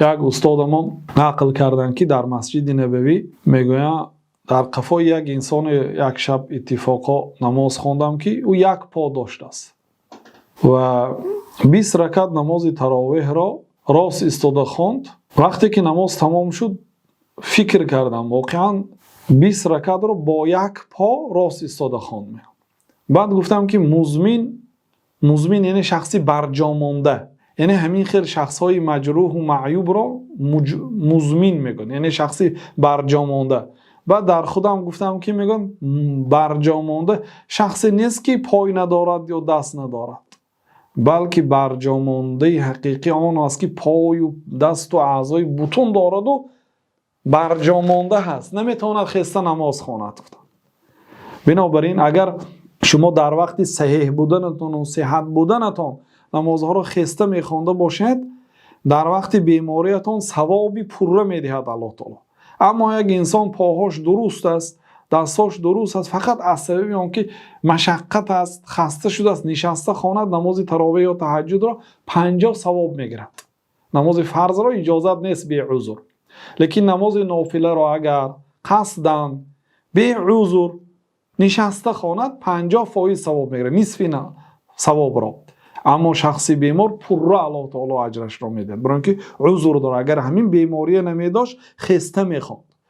یک استادمان نقل کردن که در مسجد نبوی میگوید در قفای یک انسان یک شب اتفاقا نماز خواندم که او یک پا داشته است و 20 رکعت نماز تراویح را راست ایستاده خواند. وقتی که نماز تمام شد فکر کردم واقعا 20 رکعت را با یک پا راست ایستاده خواند. بعد گفتم که مزمن یعنی شخصی برجا مانده، یعنی همین خیلی شخص های مجروح و معیوب را مزمن میگن، یعنی شخصی برجا مانده. بعد در خودم گفتم که میگن برجا مانده شخصی نیست که پای ندارد یا دست ندارد، بلکه برجا مانده حقیقی آن است که پای و دست و اعضای بطن دارد و برجا مانده هست، نمیتواند خسته نماز خواند. بنابراین اگر شما در وقت صحیح بودنتون و صحت بودنتون نمازها را خسته میخوانده باشید، در وقت بیماریتون ثوابی پوره میدهد الله تعالی. اما یک انسان پاهاش درست است، دستاش درست است، فقط از سبب آنکه مشقت است، خسته شده است، نشسته خواند نماز تراویح یا تهجد را 50 ثواب میگیرد. نماز فرض را اجازت نیست بی عذر، لیکن نماز نافله را اگر قصداً بی عذر نشسته خواند 50% ثواب میگیره، نصف ثواب را. اما شخصی بیمار پوره الله تعالی اجرش را میده، برای اینکه عذر داره. اگر همین بیماری نمیداشت خسته میخواند.